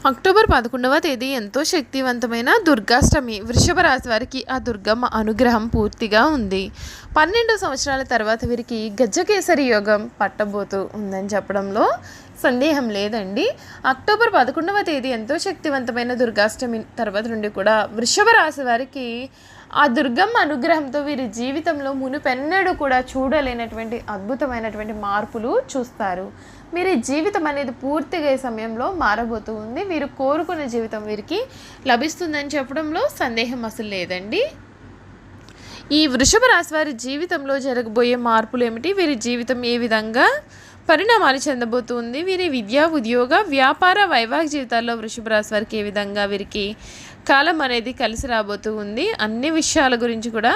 October 11వ తేదీ ఎంతో శక్తివంతమైన దుర్గాష్టమి. వృషభ రాశి వారికి ఆ దుర్గమ్మ అనుగ్రహం పూర్తిగా ఉంది. 12 సంవత్సరాల తర్వాత వీరికి గజకేసరి యోగం పట్టబోతూ ఉందని చెప్పడంలో సందేహం లేదండి. అక్టోబర్ 11వ తేదీ ఎంతో శక్తివంతమైన దుర్గాష్టమి తర్వాత నుండి కూడా వృషభ రాశి వారికి ఆ దుర్గమ్మ అనుగ్రహంతో వీరి జీవితంలో మునుపెన్నడూ కూడా చూడలేనటువంటి అద్భుతమైనటువంటి మార్పులు చూస్తారు. వీరి జీవితం అనేది పూర్తిగా ఈ సమయంలో మారబోతూ ఉంది. వీరు కోరుకున్న జీవితం వీరికి లభిస్తుందని చెప్పడంలో సందేహం అసలు లేదండి. ఈ వృషభ రాశి వారి జీవితంలో జరగబోయే మార్పులు ఏమిటి, వీరి జీవితం ఏ విధంగా పరిణామాలు చెందబోతుంది, వీరి విద్యా ఉద్యోగ వ్యాపార వైవాహిక జీవితాల్లో వృషభ రాశి వారికి ఏ విధంగా వీరికి కాలం అనేది కలిసి రాబోతూ ఉంది, అన్ని విషయాల గురించి కూడా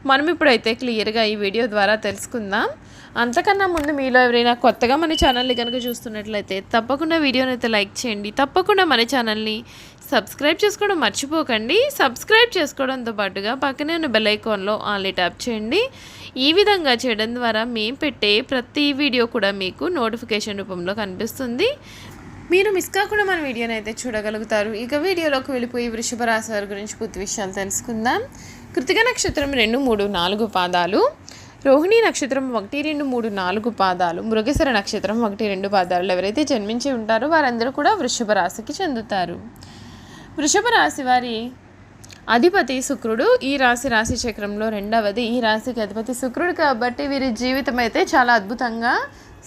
మనం ఇప్పుడైతే క్లియర్గా ఈ వీడియో ద్వారా తెలుసుకుందాం. అంతకన్నా ముందు మీలో ఎవరైనా కొత్తగా మన ఛానల్ని కనుక చూస్తున్నట్లయితే తప్పకుండా వీడియోని అయితే లైక్ చేయండి. తప్పకుండా మన ఛానల్ని సబ్స్క్రైబ్ చేసుకోవడం మర్చిపోకండి. సబ్స్క్రైబ్ చేసుకోవడంతో పాటుగా పక్కనే ఉన్న బెల్ ఐకాన్లో ఆన్లీ ట్యాప్ చేయండి. ఈ విధంగా చేయడం ద్వారా మేము పెట్టే ప్రతి వీడియో కూడా మీకు నోటిఫికేషన్ రూపంలో కనిపిస్తుంది. మీరు మిస్ కాకుండా మన వీడియోని అయితే చూడగలుగుతారు. ఇక వీడియోలోకి వెళ్ళిపోయి వృషభ రాశి వారి గురించి పూర్తి విషయాలు తెలుసుకుందాం. కృతిక నక్షత్రం 2, 3, 4 పాదాలు, రోహిణి నక్షత్రం 1, 2, 3, 4 పాదాలు, మృగశిర నక్షత్రం 1, 2 పాదాలు ఎవరైతే జన్మించి ఉంటారో వారందరూ కూడా వృషభ రాశికి చెందుతారు. వృషభ రాశి వారి అధిపతి శుక్రుడు. ఈ రాశి చక్రంలో రెండవది. ఈ రాశికి అధిపతి శుక్రుడు కాబట్టి వీరి జీవితం అయితే చాలా అద్భుతంగా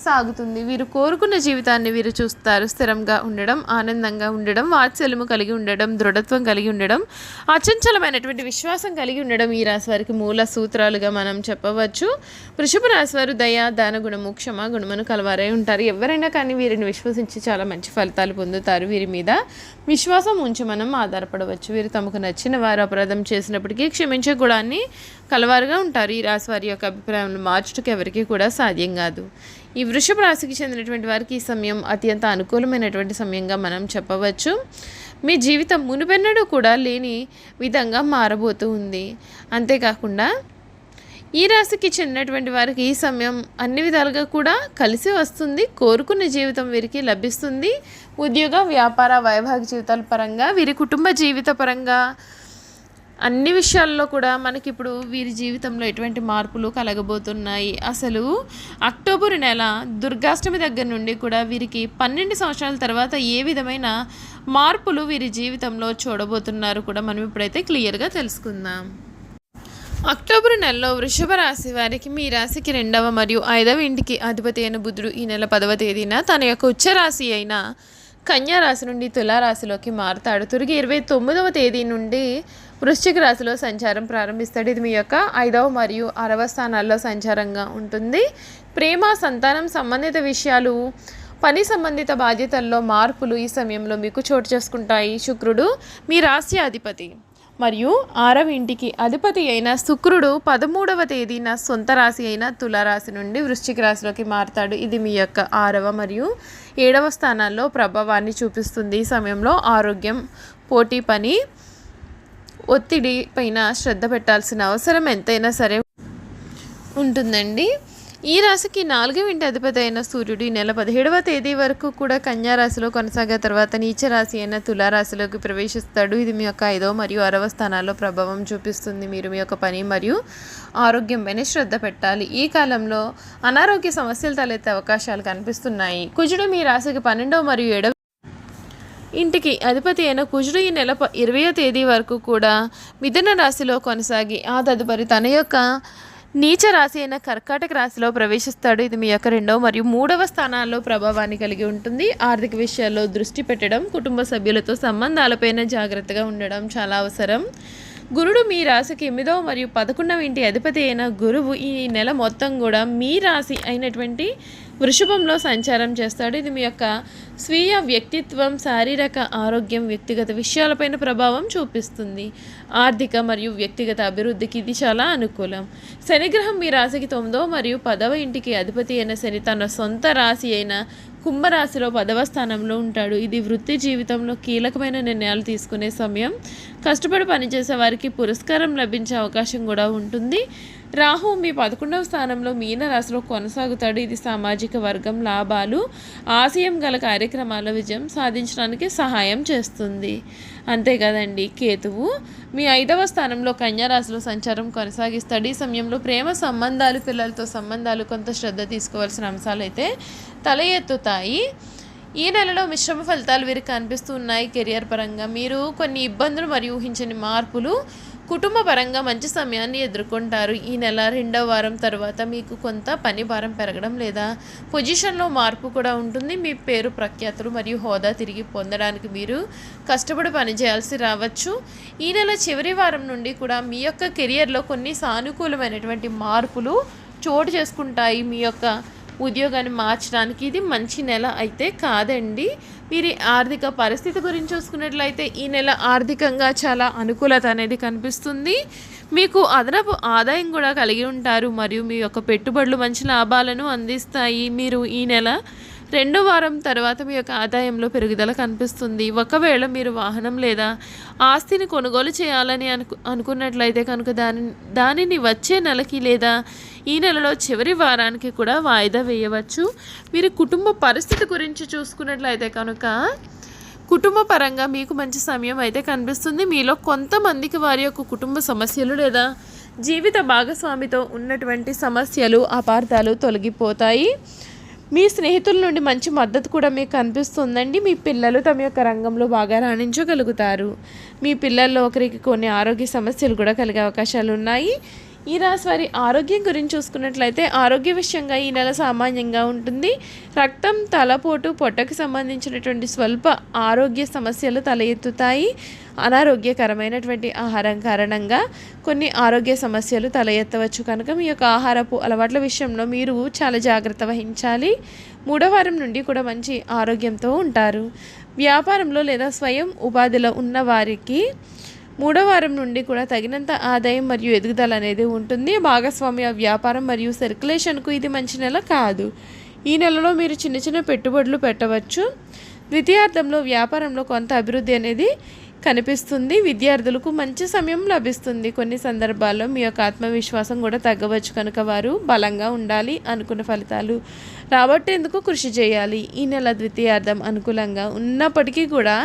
సాగుతుంది. వీరు కోరుకున్న జీవితాన్ని వీరు చూస్తారు. స్థిరంగా ఉండడం, ఆనందంగా ఉండడం, వాత్సల్యము కలిగి ఉండడం, దృఢత్వం కలిగి ఉండడం, అచంచలమైనటువంటి విశ్వాసం కలిగి ఉండడం ఈ రాశి వారికి మూల సూత్రాలుగా మనం చెప్పవచ్చు. వృషభ రాశి వారు దయ, దాన గుణము, క్షమ గుణమును కలవారై ఉంటారు. ఎవరైనా కానీ వీరిని విశ్వసించి చాలా మంచి ఫలితాలు పొందుతారు. వీరి మీద విశ్వాసం ఉంచి మనం ఆధారపడవచ్చు. వీరు తమకు నచ్చిన వారు అపరాధం చేసినప్పటికీ క్షమించే గుణాన్ని కలవారుగా ఉంటారు. ఈ రాశి వారి యొక్క అభిప్రాయం మార్చుటకు ఎవరికి కూడా సాధ్యం కాదు. ఈ వృషభ రాశికి చెందినటువంటి వారికి ఈ సమయం అత్యంత అనుకూలమైనటువంటి సమయంగా మనం చెప్పవచ్చు. మీ జీవితం మునుపెన్నడూ కూడా లేని విధంగా మారబోతూ ఉంది. అంతేకాకుండా ఈ రాశికి చెందినటువంటి వారికి ఈ సమయం అన్ని విధాలుగా కూడా కలిసి వస్తుంది. కోరుకున్న జీవితం వీరికి లభిస్తుంది. ఉద్యోగ వ్యాపార వైవాహిక జీవితాల పరంగా, వీరి కుటుంబ జీవిత పరంగా అన్ని విషయాల్లో కూడా మనకి ఇప్పుడు వీరి జీవితంలో ఎటువంటి మార్పులు కలగబోతున్నాయి. అసలు అక్టోబర్ నెల దుర్గాష్టమి దగ్గర నుండి కూడా వీరికి 12 సంవత్సరాల తర్వాత ఏ విధమైన మార్పులు వీరి జీవితంలో చూడబోతున్నారు కూడా మనం ఇప్పుడైతే క్లియర్గా తెలుసుకుందాం. అక్టోబర్ నెలలో వృషభ రాశి వారికి మీ రాశికి 2వ మరియు 5వ ఇంటికి అధిపతి అయిన బుధుడు ఈ నెల 10వ తేదీన తన యొక్క ఉచ్చ రాశి అయిన కన్యా రాశి నుండి తులారాశిలోకి మారుతాడు. తిరిగి 29వ తేదీ నుండి వృశ్చిక రాశిలో సంచారం ప్రారంభిస్తాడు. ఇది మీ యొక్క 5వ మరియు 6వ స్థానాల్లో సంచారంగా ఉంటుంది. ప్రేమ, సంతానం సంబంధిత విషయాలు, పని సంబంధిత బాధ్యతల్లో మార్పులు ఈ సమయంలో మీకు చోటు చేసుకుంటాయి. శుక్రుడు మీ రాశి అధిపతి మరియు 6వ ఇంటికి అధిపతి అయిన శుక్రుడు 13వ తేదీన సొంత రాశి అయిన తులారాశి నుండి వృశ్చిక రాశిలోకి మారుతాడు. ఇది మీ యొక్క 6వ మరియు 7వ స్థానాల్లో ప్రభావాన్ని చూపిస్తుంది. ఈ సమయంలో ఆరోగ్యం, పోటీ పని, ఒత్తిడి పైన శ్రద్ధ పెట్టాల్సిన అవసరం ఎంతైనా సరే ఉంటుందండి. ఈ రాశికి 4వ ఇంటి అధిపతి అయిన సూర్యుడు ఈ నెల 17వ తేదీ వరకు కూడా కన్యా రాశిలో కొనసాగే తర్వాత నీచ రాశి అయిన తులారాశిలోకి ప్రవేశిస్తాడు. ఇది మీ యొక్క 5వ మరియు 6వ స్థానాల్లో ప్రభావం చూపిస్తుంది. మీరు మీ యొక్క పని మరియు ఆరోగ్యంపైన శ్రద్ధ పెట్టాలి. ఈ కాలంలో అనారోగ్య సమస్యలు తలెత్తే అవకాశాలు కనిపిస్తున్నాయి. కుజుడు మీ రాశికి 12వ మరియు 7వ ఇంటికి అధిపతి అయిన కుజుడు ఈ నెల 20వ తేదీ వరకు కూడా మిథున రాశిలో కొనసాగి ఆ తదుపరి తన యొక్క నీచ రాశి అయిన కర్కాటక రాశిలో ప్రవేశిస్తాడు. ఇది మీ యొక్క 2వ మరియు 3వ స్థానాల్లో ప్రభావాన్ని కలిగి ఉంటుంది. ఆర్థిక విషయాల్లో దృష్టి పెట్టడం, కుటుంబ సభ్యులతో సంబంధాలపైన జాగ్రత్తగా ఉండడం చాలా అవసరం. గురుడు మీ రాశికి 8వ మరియు 11వ ఇంటి అధిపతి అయిన గురువు ఈ నెల మొత్తం కూడా మీ రాశి అయినటువంటి వృషభంలో సంచారం చేస్తాడు. ఇది మీ యొక్క స్వీయ వ్యక్తిత్వం, శారీరక ఆరోగ్యం, వ్యక్తిగత విషయాలపైన ప్రభావం చూపిస్తుంది. ఆర్థిక మరియు వ్యక్తిగత అభివృద్ధికి ఇది చాలా అనుకూలం. శనిగ్రహం మీ రాశికి 9వ మరియు 10వ ఇంటికి అధిపతి అయిన శని తన సొంత రాశి అయిన కుంభరాశిలో 10వ స్థానంలో ఉంటాడు. ఇది వృత్తి జీవితంలో కీలకమైన నిర్ణయాలు తీసుకునే సమయం. కష్టపడి పనిచేసే వారికి పురస్కారం లభించే అవకాశం కూడా ఉంటుంది. రాహు మీ 11వ స్థానంలో మీనరాశిలో కొనసాగుతాడు. ఇది సామాజిక వర్గం, లాభాలు, ఆశయం గల కార్యక్రమాల విజయం సాధించడానికి సహాయం చేస్తుంది. అంతే కదండి. కేతువు మీ 5వ స్థానంలో కన్యారాశిలో సంచారం కొనసాగిస్తాడు. ఈ సమయంలో ప్రేమ సంబంధాలు, పిల్లలతో సంబంధాలు, కొంత శ్రద్ధ తీసుకోవాల్సిన అంశాలు అయితే తల ఎత్తుతాయి. ఈ నెలలో మిశ్రమ ఫలితాలు వీరికి కనిపిస్తూ ఉన్నాయి. కెరియర్ పరంగా మీరు కొన్ని ఇబ్బందులు మరియు ఊహించని మార్పులు, కుటుంబ పరంగా మంచి సమయాన్ని ఎదుర్కొంటారు. ఈ నెల 2వ వారం తర్వాత మీకు కొంత పని భారం పెరగడం లేదా పొజిషన్లో మార్పు కూడా ఉంటుంది. మీ పేరు, ప్రఖ్యాతులు మరియు హోదా తిరిగి పొందడానికి మీరు కష్టపడి పనిచేయాల్సి రావచ్చు. ఈ నెల చివరి వారం నుండి కూడా మీ యొక్క కెరియర్లో కొన్ని సానుకూలమైనటువంటి మార్పులు చోటు చేసుకుంటాయి. మీ యొక్క ఉద్యోగాన్ని మార్చడానికి ఇది మంచి నెల అయితే కాదండి. వీరి ఆర్థిక పరిస్థితి గురించి చూసుకున్నట్లయితే ఈ నెల ఆర్థికంగా చాలా అనుకూలత అనేది కనిపిస్తుంది. మీకు అదనపు ఆదాయం కూడా కలిగి ఉంటారు మరియు మీ యొక్క పెట్టుబడులు మంచి లాభాలను అందిస్తాయి. మీరు ఈ నెల 2వ వారం తర్వాత మీ యొక్క ఆదాయంలో పెరుగుదల కనిపిస్తుంది. ఒకవేళ మీరు వాహనం లేదా ఆస్తిని కొనుగోలు చేయాలని అనుకున్నట్లయితే కనుక దానిని వచ్చే నెలకి లేదా ఈ నెలలో చివరి వారానికి కూడా వాయిదా వేయవచ్చు. మీరు కుటుంబ పరిస్థితి గురించి చూసుకున్నట్లయితే కనుక కుటుంబ పరంగా మీకు మంచి సమయం అయితే కనిపిస్తుంది. మీలో కొంతమందికి వారి యొక్క కుటుంబ సమస్యలు లేదా జీవిత భాగస్వామితో ఉన్నటువంటి సమస్యలు, అపార్థాలు తొలగిపోతాయి. మీ స్నేహితుల నుండి మంచి మద్దతు కూడా మీకు కనిపిస్తుందండి. మీ పిల్లలు తమ యొక్క రంగంలో బాగా రాణించగలుగుతారు. మీ పిల్లల్లో ఒకరికి కొన్ని ఆరోగ్య సమస్యలు కూడా కలిగే అవకాశాలు ఉన్నాయి. ఈ రాశి వారి ఆరోగ్యం గురించి చూసుకున్నట్లయితే ఆరోగ్య విషయంగా ఈ నెల సామాన్యంగా ఉంటుంది. రక్తం, తలపోటు, పొట్టకు సంబంధించినటువంటి స్వల్ప ఆరోగ్య సమస్యలు తల ఎత్తుతాయి. అనారోగ్యకరమైనటువంటి ఆహారం కారణంగా కొన్ని ఆరోగ్య సమస్యలు తల ఎత్తవచ్చు. కనుక మీ యొక్క ఆహారపు అలవాట్ల విషయంలో మీరు చాలా జాగ్రత్త వహించాలి. 3వ వారం నుండి కూడా మంచి ఆరోగ్యంతో ఉంటారు. వ్యాపారంలో లేదా స్వయం ఉపాధిలో ఉన్న వారికి 3వ వారం నుండి కూడా తగినంత ఆదాయం మరియు ఎదుగుదల అనేది ఉంటుంది. భాగస్వామ్య వ్యాపారం మరియు సర్క్యులేషన్కు ఇది మంచి నెల కాదు. ఈ నెలలో మీరు చిన్న చిన్న పెట్టుబడులు పెట్టవచ్చు. ద్వితీయార్థంలో వ్యాపారంలో కొంత అభివృద్ధి అనేది కనిపిస్తుంది. విద్యార్థులకు మంచి సమయం లభిస్తుంది. కొన్ని సందర్భాల్లో మీ యొక్క ఆత్మవిశ్వాసం కూడా తగ్గవచ్చు. కనుక వారు బలంగా ఉండాలి. అనుకున్న ఫలితాలు రాబట్టేందుకు కృషి చేయాలి. ఈ నెల ద్వితీయార్థం అనుకూలంగా ఉన్నప్పటికీ కూడా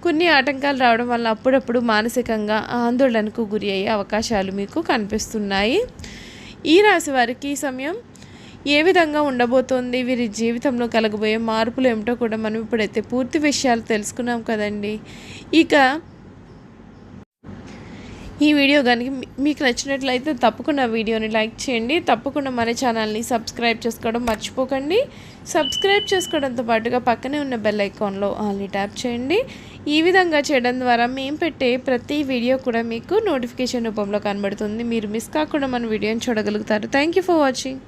కొన్ని ఆటంకాలు రావడం వల్ల అప్పుడప్పుడు మానసికంగా ఆందోళనకు గురి అయ్యే అవకాశాలు మీకు కనిపిస్తున్నాయి. ఈ రాశి వారికి ఈ సమయం ఏ విధంగా ఉండబోతోంది, వీరి జీవితంలో కలగబోయే మార్పులు ఏమిటో కూడా మనం ఇప్పుడైతే పూర్తి విషయాలు తెలుసుకున్నాం కదండి. ఇక ఈ వీడియో కనుక మీకు నచ్చినట్లయితే తప్పకుండా వీడియోని లైక్ చేయండి. తప్పకుండా మన ఛానల్ని సబ్స్క్రైబ్ చేసుకోవడం మర్చిపోకండి. సబ్స్క్రైబ్ చేసుకోవడంతో పాటుగా పక్కనే ఉన్న బెల్ ఐకాన్లో ఆల్ని ట్యాప్ చేయండి. ఈ విధంగా చేయడం ద్వారా మేము పెట్టే ప్రతి వీడియో కూడా మీకు నోటిఫికేషన్ రూపంలో కనబడుతుంది. మీరు మిస్ కాకుండా మన వీడియోని చూడగలుగుతారు. Thank you for watching.